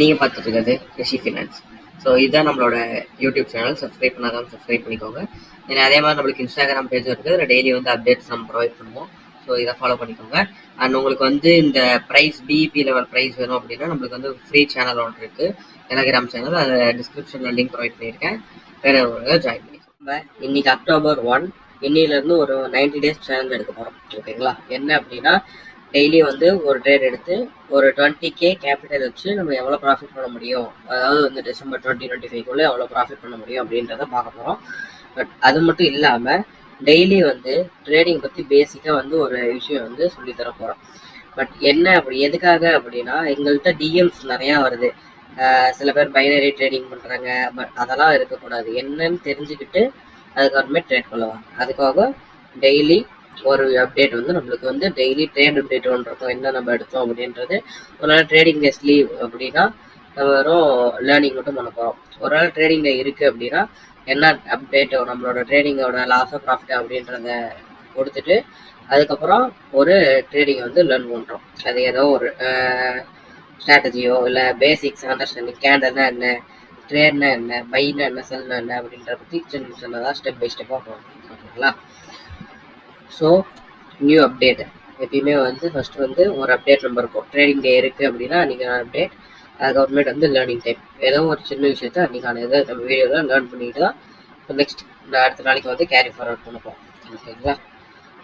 நீங்கள் பார்த்துட்டு இருக்கிறது ரிஷி ஃபினான்ஸ். ஸோ இதுதான் நம்மளோட யூடியூப் சேனல். சப்ஸ்கிரைப் பண்ணாதான் சப்ஸ்கிரைப் பண்ணிக்கோங்க. அதே மாதிரி நம்மளுக்கு இன்ஸ்டாகிராம் பேஜ் இருக்குது. அதில் டெய்லி வந்து அப்டேட்ஸ் நம்ம ப்ரொவைட் பண்ணுவோம். ஸோ இதை ஃபாலோ பண்ணிக்கோங்க. அண்ட் உங்களுக்கு வந்து இந்த ப்ரைஸ் பிஇபி லெவல் ப்ரைஸ் வேணும் அப்படின்னா நம்மளுக்கு வந்து ஃப்ரீ சேனல் ஒன்று இருக்குது, டெலகிராம் சேனல். அதை டிஸ்கிரிப்ஷனில் லிங்க் ப்ரொவைட் பண்ணியிருக்கேன். வேறு ஜாயின் பண்ணிக்கோங்க. இன்னைக்கு October 1, இன்னிலேருந்து ஒரு 90 days சேலஞ்ச் எடுக்க போகிறோம். ஓகேங்களா? என்ன அப்படின்னா டெய்லி வந்து ஒரு ட்ரேட் எடுத்து ஒரு 20K கேபிட்டல் வச்சு நம்ம எவ்வளோ ப்ராஃபிட் பண்ண முடியும், அதாவது வந்து December 2025 எவ்வளோ ப்ராஃபிட் பண்ண முடியும் அப்படின்றத பார்க்க போகிறோம். பட் அது மட்டும் இல்லாமல் டெய்லி வந்து ட்ரேடிங் பற்றி பேசிக்காக வந்து ஒரு விஷயம் வந்து சொல்லித்தர போகிறோம். பட் என்ன அப்படி எதுக்காக அப்படின்னா எங்கள்கிட்ட டிஎம்ஸ் நிறையா வருது. சில பேர் பைனரி ட்ரேடிங் பண்ணுறாங்க. பட் அதெல்லாம் இருக்கக்கூடாது. என்னன்னு தெரிஞ்சுக்கிட்டு அதுக்கப்புறமே ட்ரேட் பண்ணுவாங்க. அதுக்காக டெய்லி ஒரு அப்டேட் வந்து நம்மளுக்கு வந்து டெய்லி ட்ரேட் அப்டேட் ஒன்று இருக்கும். என்ன நம்ம எடுத்தோம் அப்படின்றது. ஒரு நாள் ட்ரேடிங் டேஸ் லீவ் அப்படின்னா நம்ம வெறும் லேர்னிங் மட்டும் பண்ண போகிறோம். ஒரு நாள் ட்ரேடிங் டே இருக்குது அப்படின்னா என்ன அப்டேட்டோ நம்மளோட ட்ரேடிங்கோட லாஸோ ப்ராஃபிட் அப்படின்றத கொடுத்துட்டு அதுக்கப்புறம் ஒரு ட்ரேடிங்கை வந்து லேர்ன் பண்ணுறோம். அது ஏதோ ஒரு ஸ்ட்ராட்டஜியோ இல்லை பேசிக்ஸ் அண்டர்ஸ்டாண்டிங், கேண்டல்னா என்ன, ட்ரேட்னா என்ன, பைனா என்ன, செல்னா என்ன அப்படின்றத பற்றி சின்ன சின்னதாக ஸ்டெப் பை ஸ்டெப்பாக போகணும். ஓகேங்களா? ஸோ நியூ அப்டேட் எப்பயுமே வந்து ஃபஸ்ட்டு வந்து ஒரு அப்டேட் நம்பர் இருக்கும். ட்ரேடிங் டே இருக்குது அப்படின்னா அன்றைக்கான அப்டேட். அதுக்கப்புறமேட்டு வந்து லேர்னிங் டைம். ஏதோ ஒரு சின்ன விஷயத்த அன்றைக்கான இதை நம்ம வீடியோவில் லேர்ன் பண்ணிட்டு தான் நெக்ஸ்ட் அடுத்த நாளைக்கு வந்து கேரி ஃபார்வர்ட் பண்ணப்போம். ஓகேங்களா?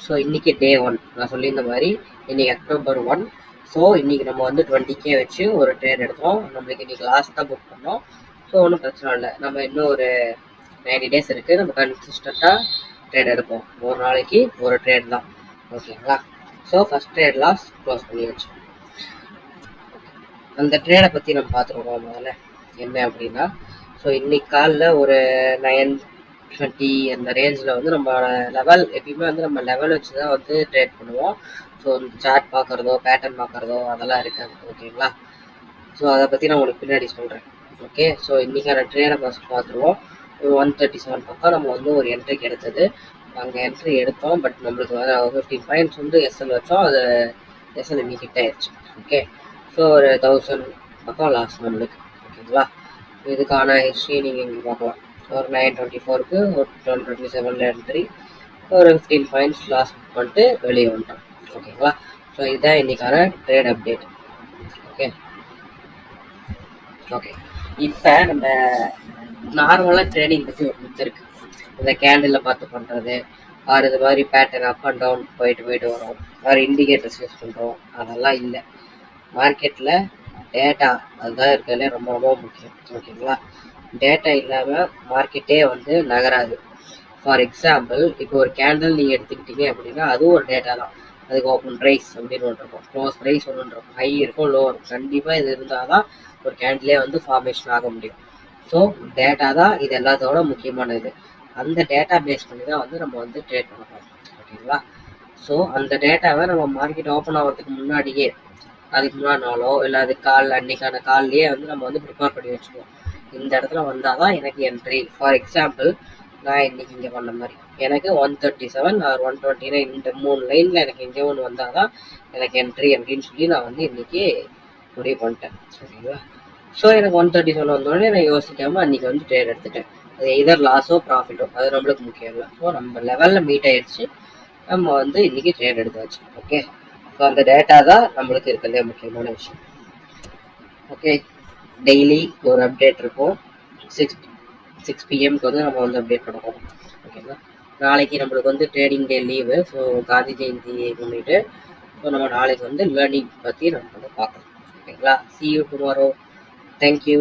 ஸோ இன்றைக்கி டே 1 நான் சொல்லியிருந்த மாதிரி இன்றைக்கி October 1. ஸோ இன்றைக்கி நம்ம வந்து 20K வச்சு ஒரு ட்ரேட் எடுத்தோம். நம்மளுக்கு இன்றைக்கி லாஸ்ட் தான் புக் பண்ணோம். ஸோ ஒன்றும் பிரச்சனை இல்லை. நம்ம இன்னும் ஒரு 90 days இருக்குது. நம்ம கன்சிஸ்டண்ட்டாக ட்ரேட் எடுப்போம். ஒரு நாளைக்கு ஒரு ட்ரேட் தான். ஓகேங்களா? So first trade loss close பண்ணி வச்சு அந்த ட்ரேடை பற்றி நம்ம பார்த்துருவோம். முதல்ல என்ன அப்படின்னா, ஸோ இன்னைக்கு காலில் ஒரு 9:20 அந்த ரேஞ்சில் வந்து நம்ம லெவல் எப்பயுமே வந்து நம்ம லெவல் வச்சு தான் வந்து ட்ரேட் பண்ணுவோம். ஸோ இந்த சார்ட் பார்க்குறதோ பேட்டர்ன் பார்க்குறதோ அதெல்லாம் இருக்காது. ஓகேங்களா? ஸோ அதை பற்றி நான் உங்களுக்கு பின்னாடி சொல்கிறேன். ஓகே, ஸோ இன்றைக்கான ட்ரேடை ஃபஸ்ட் பார்த்துருவோம். ஒரு 137 பக்கம் நம்ம வந்து ஒரு என்ட்ரிக்கு எடுத்தது. அங்கே என்ட்ரி எடுத்தோம். பட் நம்மளுக்கு வர 15 பாயிண்ட்ஸ் வந்து எஸ்எல் வச்சோம். அது எஸ்எல் இன்னைக்கு ஹிட் ஆயிடுச்சு. ஓகே, ஸோ ஒரு 1000 பக்கம் லாஸ் நம்மளுக்கு. ஓகேங்களா? இதுக்கான ஹிஸ்ட்ரி நீங்கள் இங்கே பார்க்கலாம். ஒரு 924க்கு ஒரு 1227 என்ட்ரி, ஒரு 15 பாயிண்ட்ஸ் லாஸ் பண்ணிட்டு வெளியே வந்துட்டோம். ஓகேங்களா? ஸோ இதுதான் இன்றைக்கான ட்ரேட் அப்டேட். ஓகே ஓகே இப்போ நம்ம நார்மலாக ட்ரேடிங் பற்றி ஒரு புக் இருக்குது. இந்த கேண்டில் பார்த்து பண்ணுறது, ஆறு இது மாதிரி பேட்டர்ன் அப் அண்ட் டவுன் போயிட்டு வரும், வேறு இண்டிகேட்டர்ஸ் யூஸ் பண்ணுறோம். அதெல்லாம் இல்லை. மார்க்கெட்டில் டேட்டா அதுதான் இருக்கிறதுலே ரொம்ப ரொம்ப முக்கியம். ஓகேங்களா? டேட்டா இல்லாமல் மார்க்கெட்டே வந்து நகராது. ஃபார் எக்ஸாம்பிள், இப்போ ஒரு கேண்டில் நீங்கள் எடுத்துக்கிட்டீங்க அப்படின்னா அதுவும் ஒரு டேட்டா தான். அதுக்கு ஓப்பன் ப்ரைஸ் அப்படின்னு ஒன்று இருக்கும், க்ளோஸ் ப்ரைஸ் ஒன்று இருக்கும், ஹை இருக்கும், லோ இருக்கும். கண்டிப்பாக இது இருந்தால் தான் ஒரு கேண்டிலே வந்து ஃபார்மேஷன் ஆக முடியும். ஸோ டேட்டா தான் இது எல்லாத்தோட முக்கியமான இது. அந்த டேட்டா பேஸ் பண்ணி தான் வந்து நம்ம வந்து ட்ரேட் பண்ண போகிறோம். ஓகேங்களா? ஸோ அந்த டேட்டாவை நம்ம மார்க்கெட் ஓப்பன் ஆகிறதுக்கு முன்னாடியே, அதுக்கு முன்னாடி நாளோ இல்லை அது அன்னைக்கான கால்லையே வந்து நம்ம வந்து ப்ரிப்பேர் பண்ணி வச்சுக்குவோம். இந்த இடத்துல வந்தால் தான் எனக்கு என்ட்ரி. ஃபார் எக்ஸாம்பிள், நான் இன்னைக்கு இங்கே பண்ண மாதிரி எனக்கு 137 ஆர் 129 இந்த 3 லைனில் எனக்கு எங்கே ஒன்று வந்தால் தான் எனக்கு என்ட்ரி அப்படின்னு சொல்லி நான் வந்து இன்றைக்கி முடிவு பண்ணிட்டேன். சரிங்களா? ஸோ எனக்கு 137 வந்தோடனே நான் யோசிக்காமல் அன்றைக்கி வந்து ட்ரேட் எடுத்துட்டேன். அது எதர் லாஸோ ப்ராஃபிட்டோ அது நம்மளுக்கு முக்கியம் இல்லை. ஸோ நம்ம லெவலில் மீட் ஆகிடுச்சு, நம்ம வந்து இன்றைக்கி ட்ரேட் எடுத்தாச்சு. ஓகே, ஸோ அந்த டேட்டா தான் நம்மளுக்கு இருக்கிறதே முக்கியமான விஷயம். ஓகே, டெய்லி ஒரு அப்டேட் இருக்கும். 6 PM வந்து நம்ம வந்து அப்டேட் பண்ணுவோம். ஓகேங்களா? நாளைக்கு நம்மளுக்கு வந்து trading day leave. So Gandhi Jayanti முன்னிட்டு ஸோ நம்ம நாளைக்கு வந்து லேர்னிங் பற்றி நம்ம வந்து பார்க்கலாம். ஓகேங்களா? see you tomorrow. Thank you.